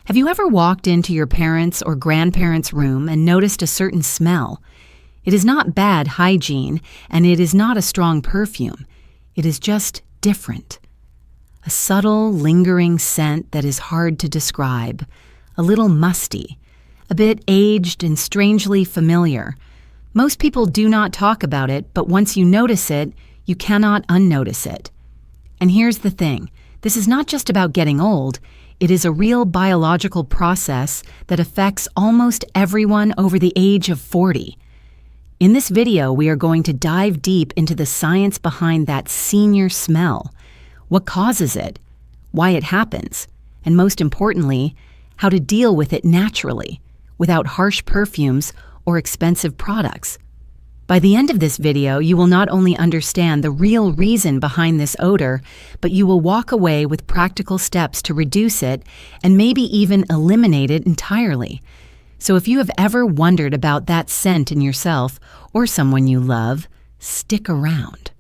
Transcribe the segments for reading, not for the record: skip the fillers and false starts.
Have you ever walked into your parents' or grandparents' room and noticed a certain smell? It is not bad hygiene, and it is not a strong perfume. It is just different. A subtle, lingering scent that is hard to describe, a little musty, a bit aged and strangely familiar. Most people do not talk about it, but once you notice it, you cannot unnotice it. And here's the thing, this is not just about getting old. It is a real biological process that affects almost everyone over the age of 40. In this video, we are going to dive deep into the science behind that senior smell, what causes it, why it happens, and most importantly, how to deal with it naturally, without harsh perfumes or expensive products. By the end of this video, you will not only understand the real reason behind this odor, but you will walk away with practical steps to reduce it and maybe even eliminate it entirely. So if you have ever wondered about that scent in yourself or someone you love, stick around.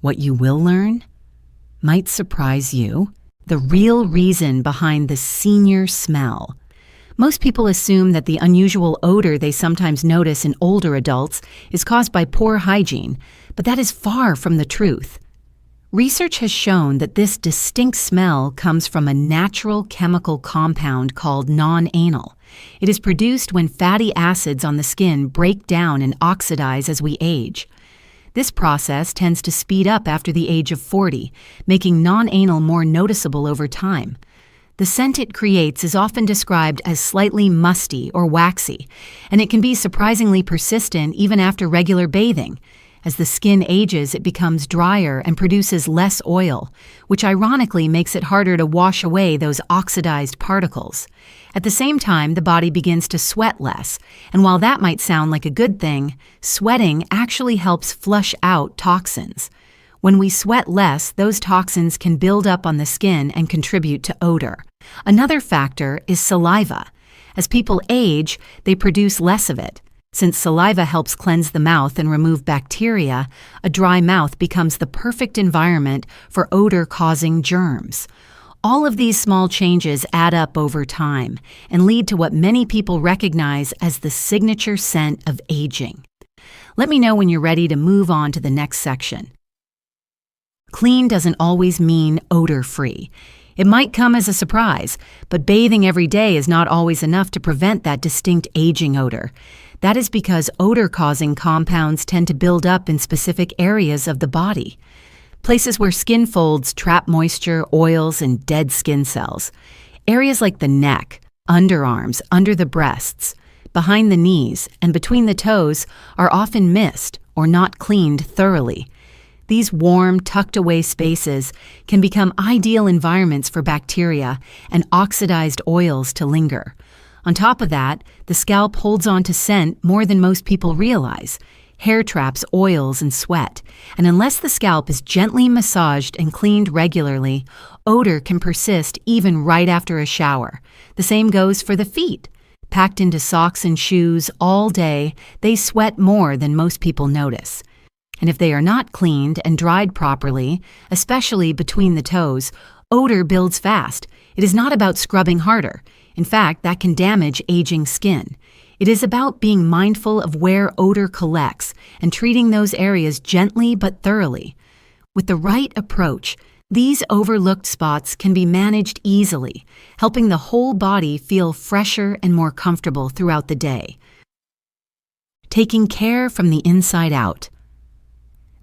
What you will learn might surprise you. The real reason behind the senior smell. Most people assume that the unusual odor they sometimes notice in older adults is caused by poor hygiene, but that is far from the truth. Research has shown that this distinct smell comes from a natural chemical compound called nonanal. It is produced when fatty acids on the skin break down and oxidize as we age. This process tends to speed up after the age of 40, making nonanal more noticeable over time. The scent it creates is often described as slightly musty or waxy, and it can be surprisingly persistent even after regular bathing. As the skin ages, it becomes drier and produces less oil, which ironically makes it harder to wash away those oxidized particles. At the same time, the body begins to sweat less, and while that might sound like a good thing, sweating actually helps flush out toxins. When we sweat less, those toxins can build up on the skin and contribute to odor. Another factor is saliva. As people age, they produce less of it. Since saliva helps cleanse the mouth and remove bacteria, a dry mouth becomes the perfect environment for odor-causing germs. All of these small changes add up over time and lead to what many people recognize as the signature scent of aging. Let me know when you're ready to move on to the next section. Clean doesn't always mean odor-free. It might come as a surprise, but bathing every day is not always enough to prevent that distinct aging odor. That is because odor-causing compounds tend to build up in specific areas of the body. Places where skin folds trap moisture, oils, and dead skin cells. Areas like the neck, underarms, under the breasts, behind the knees, and between the toes are often missed or not cleaned thoroughly. These warm, tucked-away spaces can become ideal environments for bacteria and oxidized oils to linger. On top of that, the scalp holds on to scent more than most people realize. Hair traps oils and sweat, and unless the scalp is gently massaged and cleaned regularly, odor can persist even right after a shower. The same goes for the feet. Packed into socks and shoes all day, they sweat more than most people notice. And if they are not cleaned and dried properly, especially between the toes, odor builds fast. It is not about scrubbing harder. In fact, that can damage aging skin. It is about being mindful of where odor collects and treating those areas gently but thoroughly. With the right approach, these overlooked spots can be managed easily, helping the whole body feel fresher and more comfortable throughout the day. Taking care from the inside out.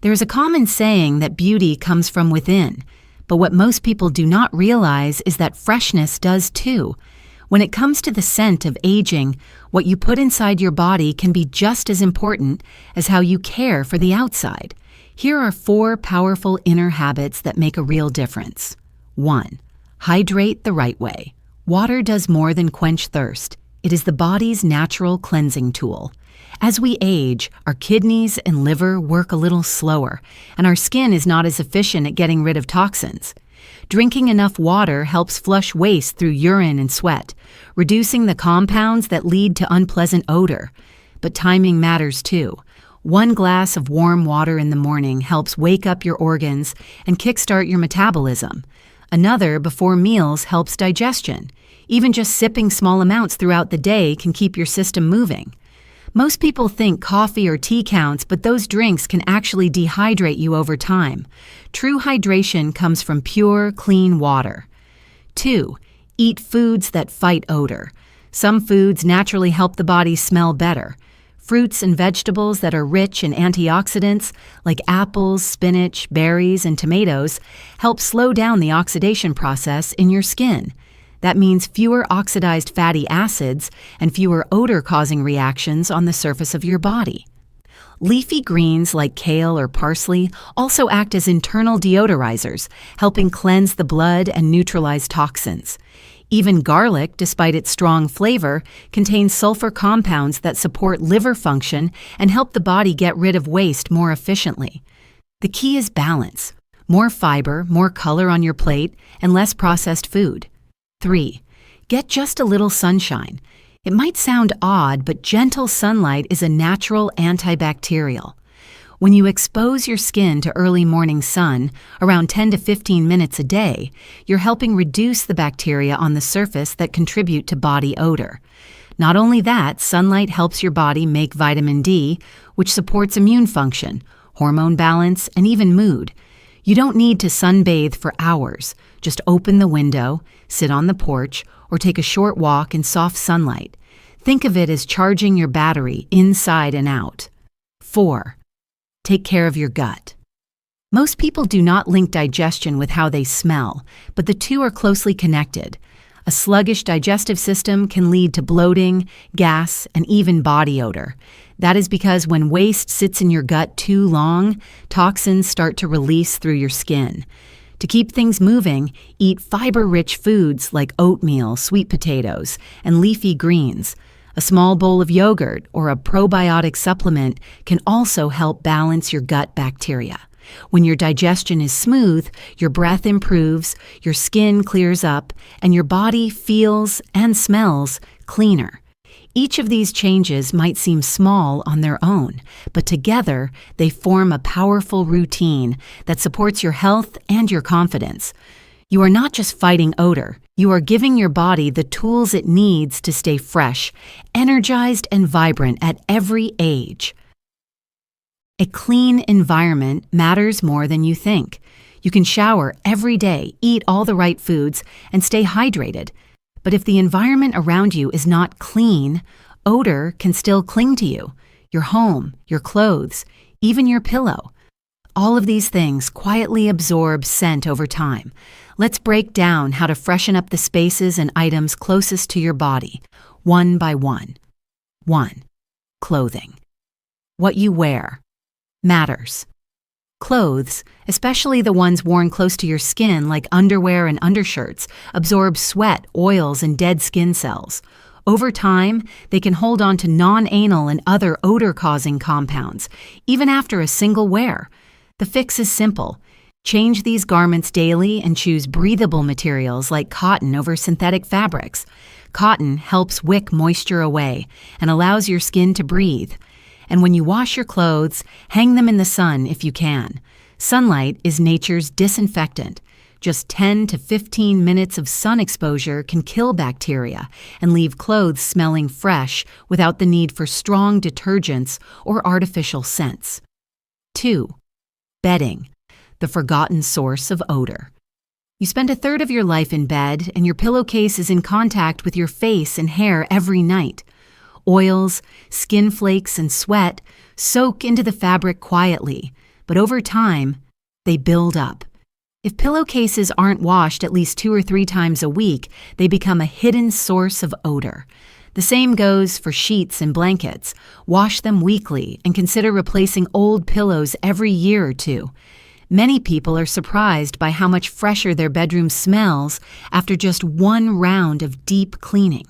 There is a common saying that beauty comes from within, but what most people do not realize is that freshness does too. When it comes to the scent of aging, what you put inside your body can be just as important as how you care for the outside. Here are 4 powerful inner habits that make a real difference. 1. Hydrate the right way. Water does more than quench thirst. It is the body's natural cleansing tool. As we age, our kidneys and liver work a little slower, and our skin is not as efficient at getting rid of toxins. Drinking enough water helps flush waste through urine and sweat, reducing the compounds that lead to unpleasant odor. But timing matters too. 1 glass of warm water in the morning helps wake up your organs and kickstart your metabolism. Another before meals helps digestion. Even just sipping small amounts throughout the day can keep your system moving. Most people think coffee or tea counts, but those drinks can actually dehydrate you over time. True hydration comes from pure, clean water. 2. Eat foods that fight odor. Some foods naturally help the body smell better. Fruits and vegetables that are rich in antioxidants, like apples, spinach, berries, and tomatoes, help slow down the oxidation process in your skin. That means fewer oxidized fatty acids and fewer odor-causing reactions on the surface of your body. Leafy greens like kale or parsley also act as internal deodorizers, helping cleanse the blood and neutralize toxins. Even garlic, despite its strong flavor, contains sulfur compounds that support liver function and help the body get rid of waste more efficiently. The key is balance. More fiber, more color on your plate, and less processed food. 3. Get just a little sunshine. It might sound odd, but gentle sunlight is a natural antibacterial. When you expose your skin to early morning sun, around 10 to 15 minutes a day, you're helping reduce the bacteria on the surface that contribute to body odor. Not only that, sunlight helps your body make vitamin D, which supports immune function, hormone balance, and even mood. You don't need to sunbathe for hours. Just open the window, sit on the porch, or take a short walk in soft sunlight. Think of it as charging your battery inside and out. 4. Take care of your gut. Most people do not link digestion with how they smell, but the two are closely connected. A sluggish digestive system can lead to bloating, gas, and even body odor. That is because when waste sits in your gut too long, toxins start to release through your skin. To keep things moving, eat fiber-rich foods like oatmeal, sweet potatoes, and leafy greens. A small bowl of yogurt or a probiotic supplement can also help balance your gut bacteria. When your digestion is smooth, your breath improves, your skin clears up, and your body feels and smells cleaner. Each of these changes might seem small on their own, but together they form a powerful routine that supports your health and your confidence. You are not just fighting odor, you are giving your body the tools it needs to stay fresh, energized, and vibrant at every age. A clean environment matters more than you think. You can shower every day, eat all the right foods, and stay hydrated. But if the environment around you is not clean, odor can still cling to you, your home, your clothes, even your pillow. All of these things quietly absorb scent over time. Let's break down how to freshen up the spaces and items closest to your body, one by one. 1. Clothing. What you wear matters. Clothes, especially the ones worn close to your skin like underwear and undershirts, absorb sweat, oils, and dead skin cells. Over time, they can hold on to nonanal and other odor-causing compounds, even after a single wear. The fix is simple. Change these garments daily and choose breathable materials like cotton over synthetic fabrics. Cotton helps wick moisture away and allows your skin to breathe. And when you wash your clothes, hang them in the sun if you can. Sunlight is nature's disinfectant. Just 10 to 15 minutes of sun exposure can kill bacteria and leave clothes smelling fresh without the need for strong detergents or artificial scents. 2. Bedding, the forgotten source of odor. You spend a third of your life in bed, and your pillowcase is in contact with your face and hair every night. Oils, skin flakes, and sweat soak into the fabric quietly, but over time, they build up. If pillowcases aren't washed at least 2 or 3 times a week, they become a hidden source of odor. The same goes for sheets and blankets. Wash them weekly and consider replacing old pillows every year or 2. Many people are surprised by how much fresher their bedroom smells after just 1 round of deep cleaning.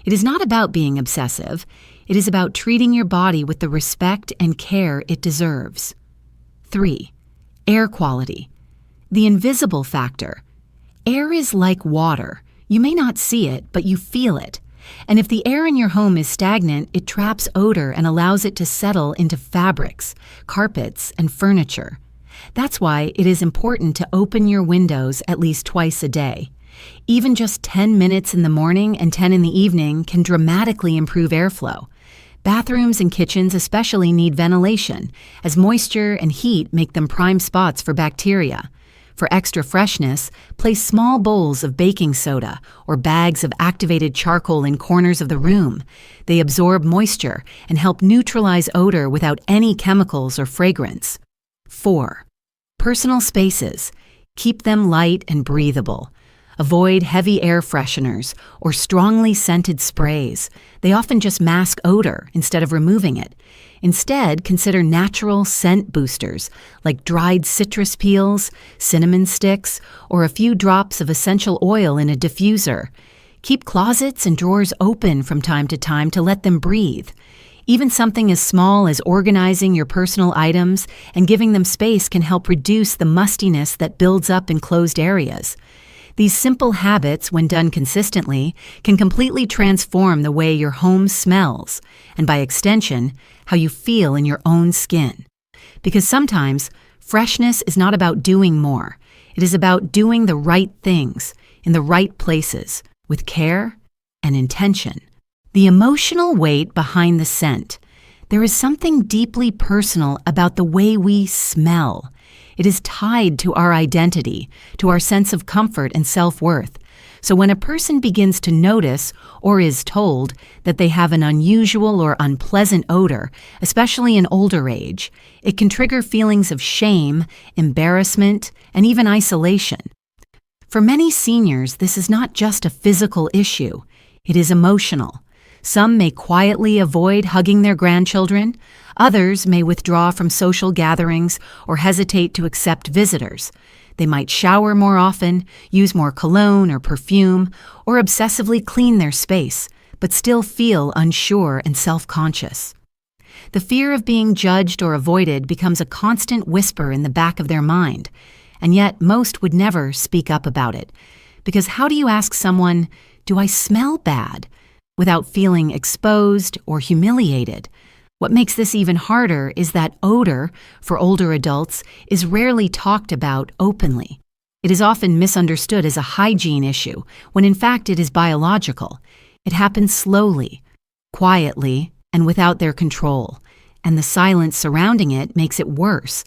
It is not about being obsessive. It is about treating your body with the respect and care it deserves. 3. Air quality. The invisible factor. Air is like water. You may not see it, but you feel it. And if the air in your home is stagnant, it traps odor and allows it to settle into fabrics, carpets, and furniture. That's why it is important to open your windows at least twice a day. Even just 10 minutes in the morning and 10 in the evening can dramatically improve airflow. Bathrooms and kitchens especially need ventilation, as moisture and heat make them prime spots for bacteria. For extra freshness, place small bowls of baking soda or bags of activated charcoal in corners of the room. They absorb moisture and help neutralize odor without any chemicals or fragrance. 4. Personal spaces. Keep them light and breathable. Avoid heavy air fresheners or strongly scented sprays. They often just mask odor instead of removing it. Instead, consider natural scent boosters like dried citrus peels, cinnamon sticks, or a few drops of essential oil in a diffuser. Keep closets and drawers open from time to let them breathe. Even something as small as organizing your personal items and giving them space can help reduce the mustiness that builds up in closed areas. These simple habits, when done consistently, can completely transform the way your home smells, and by extension, how you feel in your own skin. Because sometimes, freshness is not about doing more. It is about doing the right things, in the right places, with care and intention. The emotional weight behind the scent. There is something deeply personal about the way we smell. It is tied to our identity, to our sense of comfort and self-worth. So when a person begins to notice or is told that they have an unusual or unpleasant odor, especially in older age, it can trigger feelings of shame, embarrassment, and even isolation. For many seniors, this is not just a physical issue. It is emotional. Some may quietly avoid hugging their grandchildren. Others may withdraw from social gatherings or hesitate to accept visitors. They might shower more often, use more cologne or perfume, or obsessively clean their space, but still feel unsure and self-conscious. The fear of being judged or avoided becomes a constant whisper in the back of their mind, and yet most would never speak up about it. Because how do you ask someone, "Do I smell bad?" without feeling exposed or humiliated? What makes this even harder is that odor, for older adults, is rarely talked about openly. It is often misunderstood as a hygiene issue, when in fact it is biological. It happens slowly, quietly, and without their control, and the silence surrounding it makes it worse.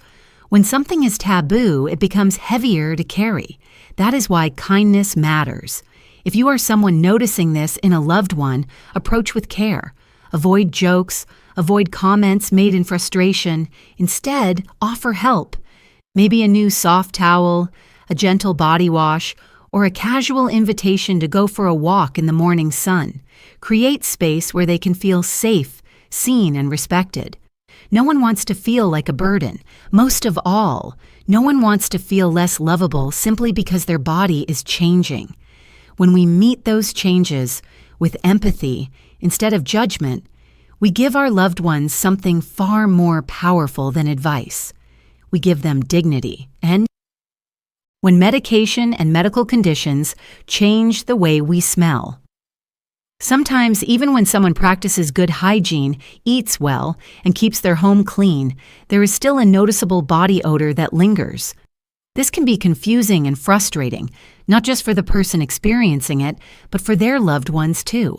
When something is taboo, it becomes heavier to carry. That is why kindness matters. If you are someone noticing this in a loved one, approach with care. Avoid jokes, avoid comments made in frustration. Instead, offer help. Maybe a new soft towel, a gentle body wash, or a casual invitation to go for a walk in the morning sun. Create space where they can feel safe, seen, and respected. No one wants to feel like a burden. Most of all, no one wants to feel less lovable simply because their body is changing. When we meet those changes with empathy instead of judgment, we give our loved ones something far more powerful than advice. We give them dignity. And when medication and medical conditions change the way we smell. Sometimes, even when someone practices good hygiene, eats well, and keeps their home clean, there is still a noticeable body odor that lingers. This can be confusing and frustrating, not just for the person experiencing it, but for their loved ones too.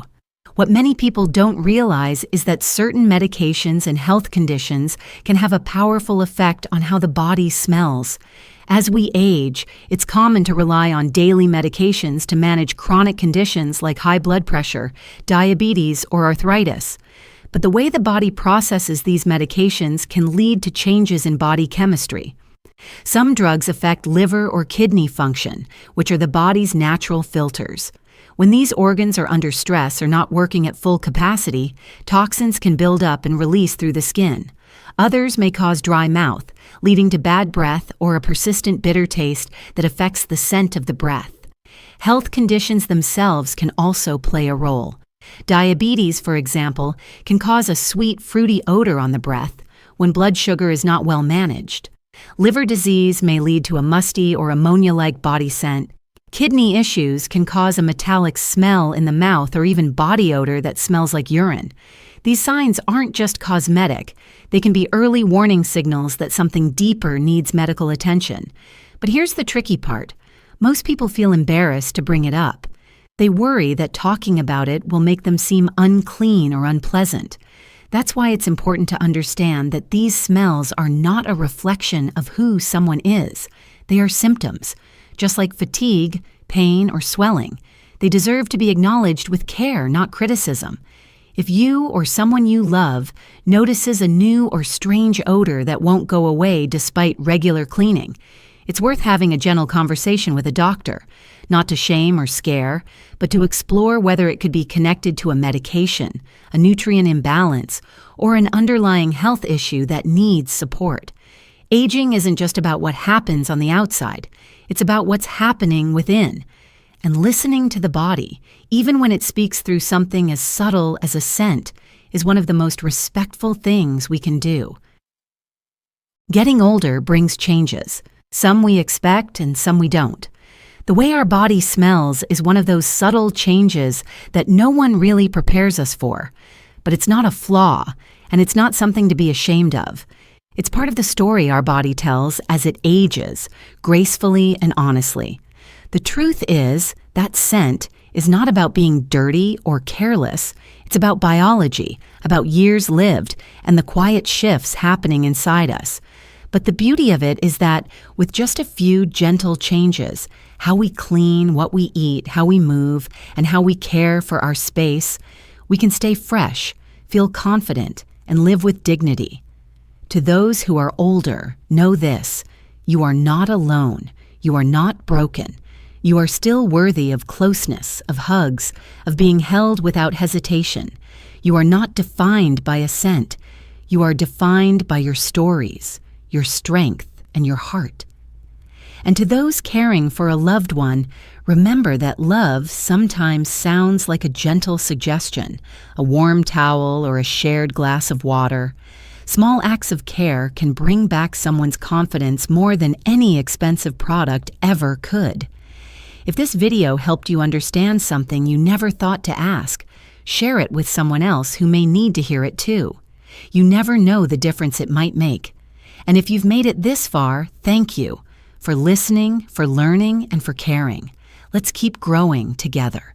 What many people don't realize is that certain medications and health conditions can have a powerful effect on how the body smells. As we age, it's common to rely on daily medications to manage chronic conditions like high blood pressure, diabetes, or arthritis. But the way the body processes these medications can lead to changes in body chemistry. Some drugs affect liver or kidney function, which are the body's natural filters. When these organs are under stress or not working at full capacity, toxins can build up and release through the skin. Others may cause dry mouth, leading to bad breath or a persistent bitter taste that affects the scent of the breath. Health conditions themselves can also play a role. Diabetes, for example, can cause a sweet, fruity odor on the breath when blood sugar is not well managed. Liver disease may lead to a musty or ammonia-like body scent. Kidney issues can cause a metallic smell in the mouth or even body odor that smells like urine. These signs aren't just cosmetic. They can be early warning signals that something deeper needs medical attention. But here's the tricky part. Most people feel embarrassed to bring it up. They worry that talking about it will make them seem unclean or unpleasant. That's why it's important to understand that these smells are not a reflection of who someone is. They are symptoms, just like fatigue, pain, or swelling. They deserve to be acknowledged with care, not criticism. If you or someone you love notices a new or strange odor that won't go away despite regular cleaning, it's worth having a gentle conversation with a doctor, not to shame or scare, but to explore whether it could be connected to a medication, a nutrient imbalance, or an underlying health issue that needs support. Aging isn't just about what happens on the outside, it's about what's happening within. And listening to the body, even when it speaks through something as subtle as a scent, is one of the most respectful things we can do. Getting older brings changes. Some we expect and some we don't. The way our body smells is one of those subtle changes that no one really prepares us for. But it's not a flaw, and it's not something to be ashamed of. It's part of the story our body tells as it ages, gracefully and honestly. The truth is, that scent is not about being dirty or careless. It's about biology, about years lived, and the quiet shifts happening inside us. But the beauty of it is that with just a few gentle changes, how we clean, what we eat, how we move, and how we care for our space, we can stay fresh, feel confident, and live with dignity. To those who are older, know this: you are not alone. You are not broken. You are still worthy of closeness, of hugs, of being held without hesitation. You are not defined by a scent. You are defined by your stories, your strength, and your heart. And to those caring for a loved one, remember that love sometimes sounds like a gentle suggestion, a warm towel or a shared glass of water. Small acts of care can bring back someone's confidence more than any expensive product ever could. If this video helped you understand something you never thought to ask, share it with someone else who may need to hear it too. You never know the difference it might make. And if you've made it this far, thank you for listening, for learning, and for caring. Let's keep growing together.